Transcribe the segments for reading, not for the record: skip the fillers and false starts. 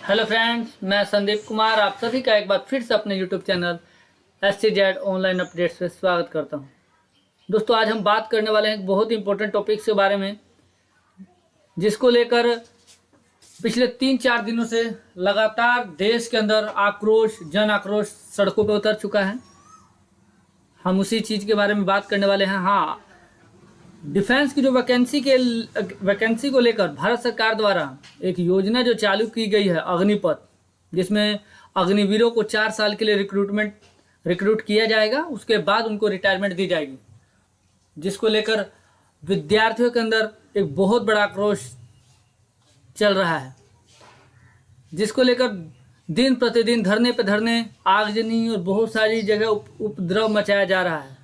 Hello friends, मैं संदीप कुमार आप सभी का एक बार फिर से अपने YouTube channel SCZ online updates पे स्वागत करता हूं। दोस्तों, आज हम बात करने वाले हैं एक बहुत ही इंपॉर्टेंट टॉपिक के बारे में, जिसको लेकर पिछले 3-4 दिनों से लगातार देश के अंदर जन आक्रोश सड़कों पर उतर चुका है। हम उसी चीज़ के बारे में बात करने वाले हैं। हाँ, डिफेंस की जो वैकेंसी को लेकर भारत सरकार द्वारा एक योजना जो चालू की गई है, अग्निपथ, जिसमें अग्निवीरों को 4 साल के लिए रिक्रूट किया जाएगा, उसके बाद उनको रिटायरमेंट दी जाएगी, जिसको लेकर विद्यार्थियों के अंदर एक बहुत बड़ा आक्रोश चल रहा है, जिसको लेकर दिन प्रतिदिन धरने पे धरने, आगजनी और बहुत सारी जगह उपद्रव मचाया जा रहा है।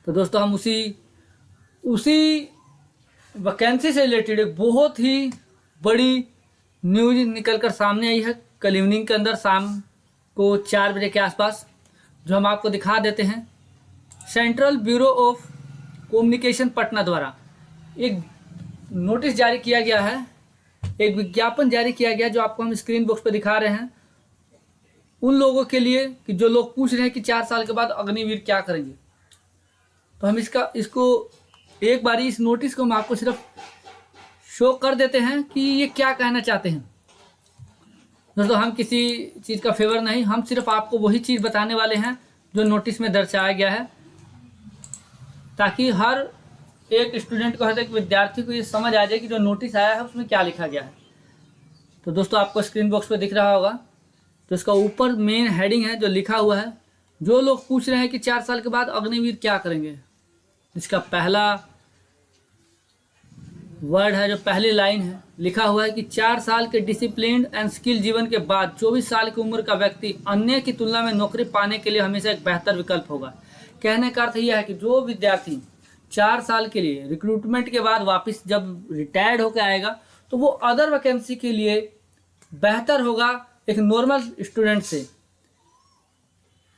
तो दोस्तों, हम उसी वैकेंसी से रिलेटेड एक बहुत ही बड़ी न्यूज निकल कर सामने आई है कल इवनिंग के अंदर, शाम को 4 बजे के आसपास, जो हम आपको दिखा देते हैं। Central bureau of communication Patna द्वारा एक नोटिस जारी किया गया है, एक विज्ञापन जारी किया गया, जो आपको हम स्क्रीन बॉक्स पर दिखा रहे हैं, उन लोगों के लिए कि जो लोग पूछ रहे हैं कि 4 साल के बाद अग्निवीर क्या करेंगे। तो हम इसको एक बारी इस नोटिस को हम आपको सिर्फ शो कर देते हैं कि ये क्या कहना चाहते हैं। दोस्तों, हम किसी चीज़ का फेवर नहीं, हम सिर्फ आपको वही चीज़ बताने वाले हैं जो नोटिस में दर्शाया गया है, ताकि हर एक स्टूडेंट को, हर एक विद्यार्थी को ये समझ आ जाए कि जो नोटिस आया है उसमें क्या लिखा गया है। तो दोस्तों, आपको स्क्रीन बॉक्स पे दिख रहा होगा, तो इसका ऊपर मेन हेडिंग है जो लिखा हुआ है, जो लोग पूछ रहे हैं कि 4 साल के बाद अग्निवीर क्या करेंगे। इसका पहला वर्ड है, जो पहली लाइन है, लिखा हुआ है कि 4 साल के डिसिप्लिन्ड एंड स्किल जीवन के बाद 24 साल की उम्र का व्यक्ति अन्य की तुलना में नौकरी पाने के लिए हमेशा एक बेहतर विकल्प होगा। कहने का अर्थ यह है कि जो विद्यार्थी 4 साल के लिए रिक्रूटमेंट के बाद वापस जब रिटायर्ड होकर आएगा, तो वो अदर वैकेंसी के लिए बेहतर होगा एक नॉर्मल स्टूडेंट से।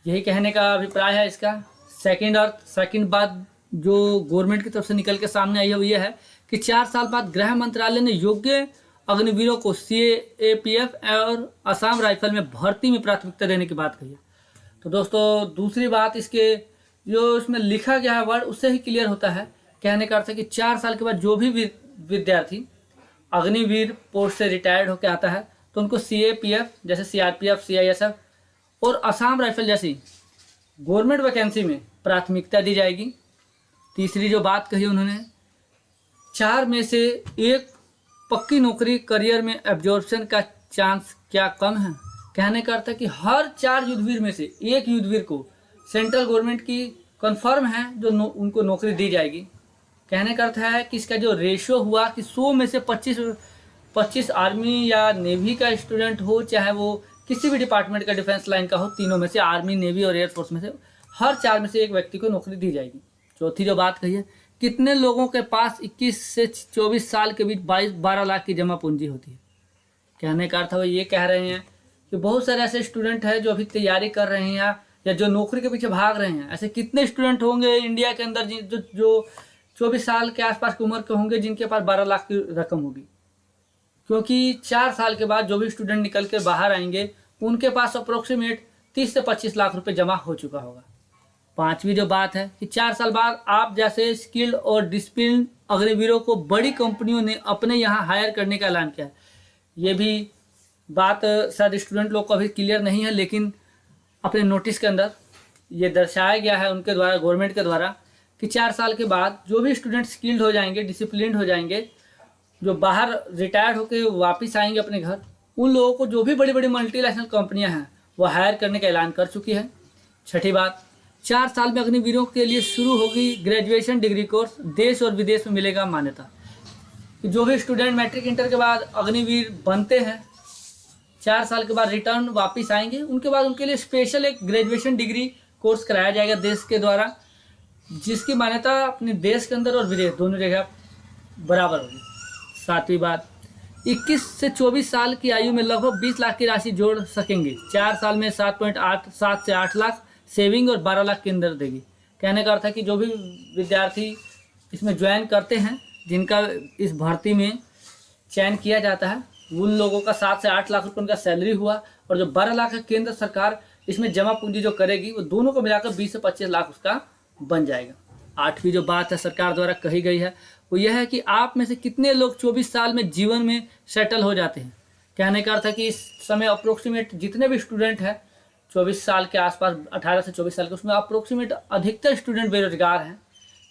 यही कहने का अभिप्राय है इसका। सेकेंड बात जो गवर्नमेंट की तरफ से निकल के सामने आई है, वो ये है कि 4 साल बाद गृह मंत्रालय ने योग्य अग्निवीरों को CAPF और असम राइफल में भर्ती में प्राथमिकता देने की बात कही है। तो दोस्तों, दूसरी बात, इसके जो इसमें लिखा गया है वर्ड, उससे ही क्लियर होता है। कहने का अर्थ है कि 4 साल के बाद जो भी विद्यार्थी अग्निवीर पोस्ट से रिटायर्ड होकर आता है, तो उनको CAPF जैसे CRPF, CISF और असम राइफल जैसी गवर्नमेंट वैकेंसी में प्राथमिकता दी जाएगी। तीसरी जो बात कही उन्होंने, 4 में से 1 पक्की नौकरी करियर में एब्जॉर्प्शन का चांस क्या कम है। कहने का अर्थ है कि हर 4 युद्धवीर में से 1 युद्धवीर को सेंट्रल गवर्नमेंट की कंफर्म है जो उनको नौकरी दी जाएगी। कहने का अर्थ है कि इसका जो रेशो हुआ कि 100 में से 25 आर्मी या नेवी का स्टूडेंट हो, चाहे वो किसी भी डिपार्टमेंट का, डिफेंस लाइन का हो, तीनों में से, आर्मी, नेवी और एयरफोर्स में से, हर 4 में से 1 व्यक्ति को नौकरी दी जाएगी। चौथी जो बात कही है, कितने लोगों के पास 21 से 24 साल के बीच 12 लाख की जमा पूंजी होती है। कहने का अर्थ वो ये कह रहे हैं कि बहुत सारे ऐसे स्टूडेंट हैं जो अभी तैयारी कर रहे हैं या जो नौकरी के पीछे भाग रहे हैं। ऐसे कितने स्टूडेंट होंगे इंडिया के अंदर जो 24 साल के आसपास की उम्र के होंगे, जिनके पास 12 लाख की रकम होगी। क्योंकि 4 साल के बाद जो भी स्टूडेंट निकल के बाहर आएंगे, उनके पास अप्रोक्सीमेट 30 से 25 लाख रुपये जमा हो चुका होगा। पांचवी जो बात है कि 4 साल बाद आप जैसे स्किल्ड और डिसिप्लिन अग्निवीरों को बड़ी कंपनियों ने अपने यहाँ हायर करने का ऐलान किया है। ये भी बात शायद स्टूडेंट लोग को अभी क्लियर नहीं है, लेकिन अपने नोटिस के अंदर ये दर्शाया गया है उनके द्वारा, गवर्नमेंट के द्वारा, कि 4 साल के बाद जो भी स्टूडेंट स्किल्ड हो जाएंगे, डिसिप्लिन हो जाएंगे, जो बाहर रिटायर्ड होकर वापस आएंगे अपने घर, उन लोगों को जो भी बड़ी बड़ी मल्टीनेशनल कंपनियाँ हैं वो हायर करने का ऐलान कर चुकी है। छठी बात, 4 साल में अग्निवीरों के लिए शुरू होगी ग्रेजुएशन डिग्री कोर्स, देश और विदेश में मिलेगा मान्यता। जो भी स्टूडेंट मैट्रिक इंटर के बाद अग्निवीर बनते हैं, 4 साल के बाद रिटर्न वापस आएंगे, उनके बाद उनके लिए स्पेशल एक ग्रेजुएशन डिग्री कोर्स कराया जाएगा देश के द्वारा, जिसकी मान्यता अपने देश के अंदर और विदेश दोनों जगह बराबर होगी। सातवीं बात, 21 से 24 साल की आयु में लगभग 20 लाख की राशि जोड़ सकेंगे। 4 साल में 7 से 8 लाख सेविंग और 12 लाख के अंदर देगी। कहने का अर्थ है कि जो भी विद्यार्थी इसमें ज्वाइन करते हैं, जिनका इस भर्ती में चयन किया जाता है, उन लोगों का 7 से 8 लाख रुपये उनका सैलरी हुआ, और जो 12 लाख है केंद्र सरकार इसमें जमा पूंजी जो करेगी वो दोनों को मिलाकर 20 से 25 लाख उसका बन जाएगा। 8वीं जो बात है सरकार द्वारा कही गई है वो यह है कि आप में से कितने लोग 24 साल में जीवन में सेटल हो जाते हैं। कहने का अर्थ है कि इस समय अप्रोक्सीमेट जितने भी स्टूडेंट हैं 24 साल के आसपास, 18 से 24 साल के, उसमें अप्रोक्सीमेट अधिकतर स्टूडेंट बेरोजगार हैं।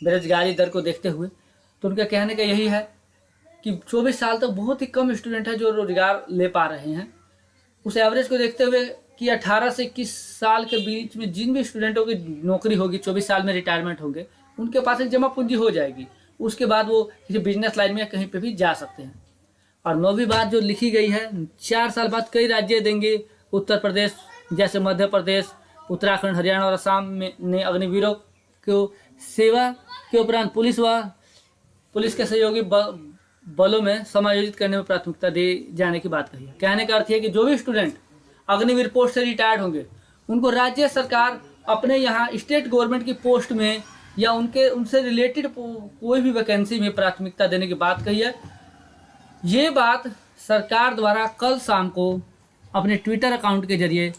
बेरोजगारी दर को देखते हुए तो उनका कहने का यही है कि 24 साल तक बहुत ही कम स्टूडेंट है जो रोजगार ले पा रहे हैं। उस एवरेज को देखते हुए कि 18 से 21 साल के बीच में जिन भी स्टूडेंटों की नौकरी होगी, 24 साल में रिटायरमेंट होंगे, उनके पास एक जमा पूंजी हो जाएगी। उसके बाद वो किसी बिजनेस लाइन में या कहीं पे भी जा सकते हैं। और 9वीं बात जो लिखी गई है, 4 साल बाद कई राज्य देंगे। उत्तर प्रदेश जैसे मध्य प्रदेश, उत्तराखंड, हरियाणा और असम में ने अग्निवीरों को सेवा के उपरांत पुलिस के सहयोगी बलों में समायोजित करने में प्राथमिकता दे जाने की बात कही है। कहने का अर्थ है कि जो भी स्टूडेंट अग्निवीर पोस्ट से रिटायर्ड होंगे उनको राज्य सरकार अपने यहाँ स्टेट गवर्नमेंट की पोस्ट में या उनसे रिलेटेड कोई भी वैकेंसी में प्राथमिकता देने की बात कही है। ये बात सरकार द्वारा कल शाम को अपने ट्विटर अकाउंट के जरिए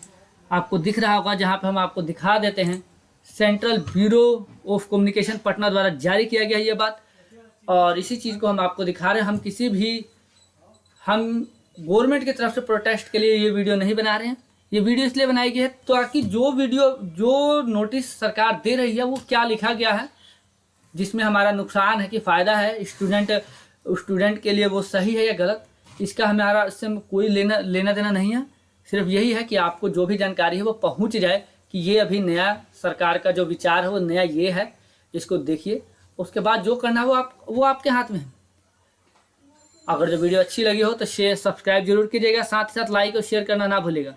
आपको दिख रहा होगा, जहाँ पे हम आपको दिखा देते हैं। Central bureau of communication Patna द्वारा जारी किया गया ये बात, और इसी चीज़ को हम आपको दिखा रहे हैं। हम गवर्नमेंट की तरफ से प्रोटेस्ट के लिए ये वीडियो नहीं बना रहे हैं। ये वीडियो इसलिए बनाई गई है ताकि जो नोटिस सरकार दे रही है वो क्या लिखा गया है, जिसमें हमारा नुकसान है कि फ़ायदा है स्टूडेंट के लिए, वो सही है या गलत, इसका हमारा इससे कोई लेना देना नहीं है। सिर्फ यही है कि आपको जो भी जानकारी है वो पहुंच जाए कि ये अभी नया सरकार का जो विचार है वो नया ये है, इसको देखिए। उसके बाद जो करना है वो आपके हाथ में है। अगर जो वीडियो अच्छी लगी हो तो सब्सक्राइब जरूर कीजिएगा, साथ ही साथ लाइक और शेयर करना ना भूलिएगा।